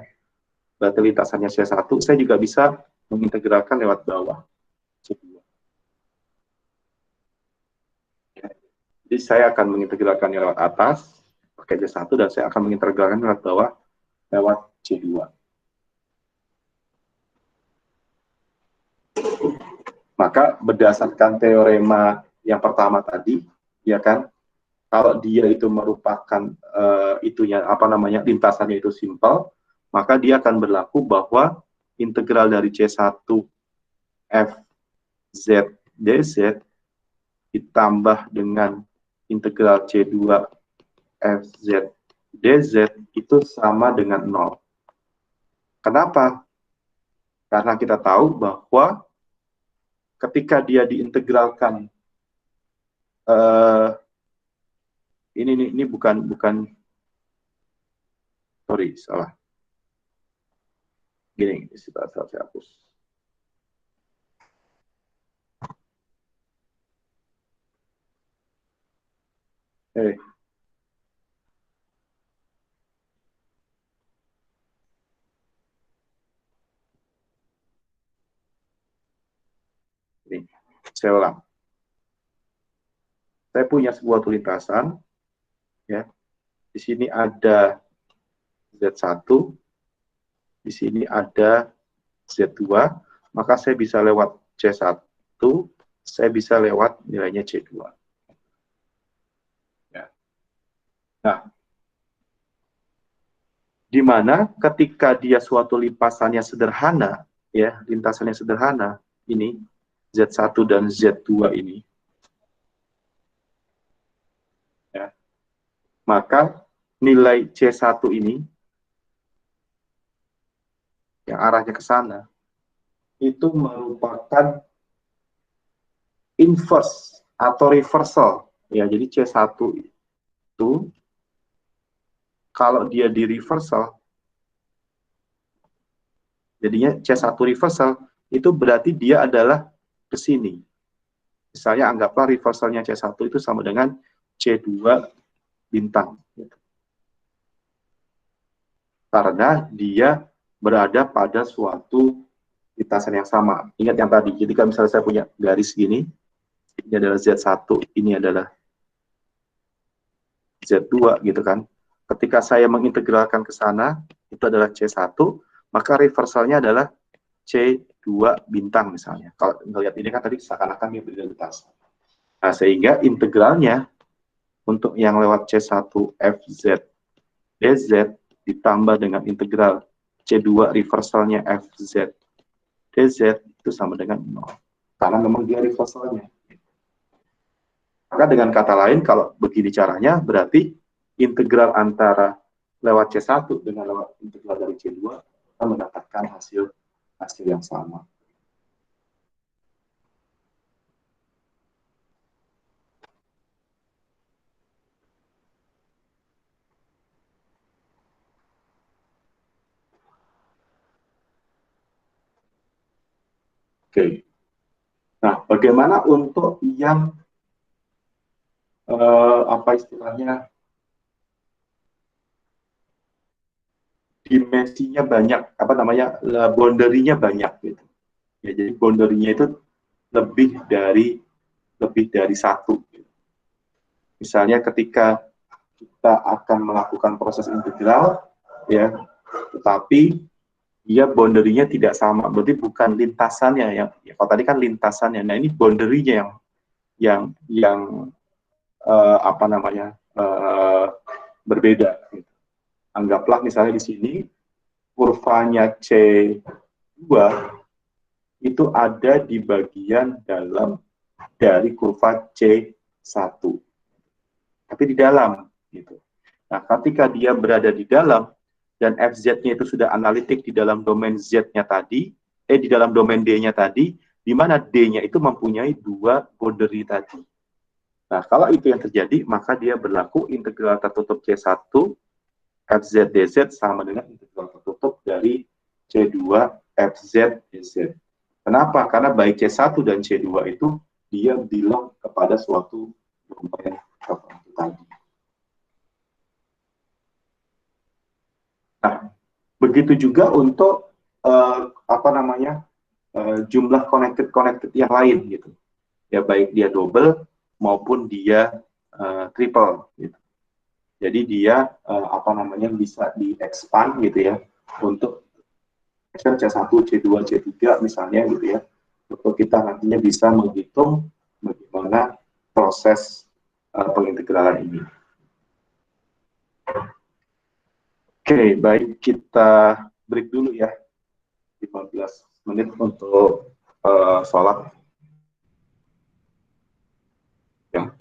Berarti lintasannya C1, saya juga bisa mengintegralkan lewat bawah, C2. Ya. Jadi saya akan mengintegralkannya lewat atas, pakai C1, dan saya akan mengintegralkan lewat bawah, lewat C2. Maka berdasarkan teorema yang pertama tadi, ya kan, kalau dia itu merupakan lintasannya itu simple, maka dia akan berlaku bahwa integral dari C1 F Z dz ditambah dengan integral C2 F Z dz itu sama dengan 0. Kenapa? Karena kita tahu bahwa ketika dia diintegralkan, ini bukan sorry, salah. Gini, saya hapus. Ini, saya ulang. Saya punya sebuah lintasan, ya. Di sini ada Z1, di sini ada Z2, maka saya bisa lewat C1, saya bisa lewat nilainya C2. Ya. Nah, di mana ketika dia suatu limpasannya sederhana, ya, lintasannya sederhana, ini Z1 dan Z2 ini, ya, maka nilai C1 ini yang arahnya ke sana itu merupakan inverse atau reversal, ya. Jadi C1 itu kalau dia di reversal, jadinya C1 reversal itu berarti dia adalah ke sini. Misalnya anggaplah reversalnya C1 itu sama dengan C2 bintang. Karena dia berada pada suatu lintasan yang sama. Ingat yang tadi, ketika misalnya saya punya garis gini, ini adalah Z1, ini adalah Z2 gitu kan. Ketika saya mengintegralkan ke sana, itu adalah C1, maka reversalnya adalah C2 bintang misalnya. Kalau melihat ini kan tadi seakan-akan dia berlintas. Nah, sehingga integralnya untuk yang lewat C1 FZ DZ ditambah dengan integral C2 reversalnya FZ DZ itu sama dengan 0. Karena memang dia reversalnya. Maka dengan kata lain, kalau begini caranya, berarti integral antara lewat C1 dengan lewat integral dari C2 akan mendapatkan hasil yang sama. Oke. Nah, bagaimana untuk yang apa istilahnya dimensinya banyak, apa namanya, boundary-nya banyak gitu. Ya, jadi boundary-nya itu lebih dari satu. Gitu. Misalnya ketika kita akan melakukan proses integral, ya, tetapi dia boundary-nya tidak sama, berarti bukan lintasannya yang, ya, kalau tadi kan lintasannya, nah ini boundary-nya yang apa namanya berbeda. Gitu. Anggaplah misalnya di sini kurvanya C2 itu ada di bagian dalam dari kurva C1, tapi di dalam. Gitu. Nah, ketika dia berada di dalam dan FZ-nya itu sudah analitik di dalam domain Z-nya tadi, di dalam domain D-nya tadi, di mana D-nya itu mempunyai dua boundary tadi. Nah, kalau itu yang terjadi, maka dia berlaku integral tertutup C1 FZ DZ sama dengan integral tertutup dari C2 FZ DZ. Kenapa? Karena baik C1 dan C2 itu dia belong kepada suatu domain tertentu tadi. Nah, begitu juga untuk apa namanya jumlah connected yang lain gitu. Ya baik dia double maupun dia triple gitu. Jadi dia apa namanya bisa di-expand gitu ya untuk C1, C2, C3 misalnya gitu ya. Untuk kita nantinya bisa menghitung bagaimana proses pengintegralan ini. Oke, baik, kita break dulu ya. 15 menit untuk sholat. Ya.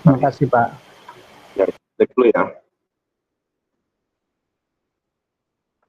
Terima kasih, Pak. Ya, break dulu ya.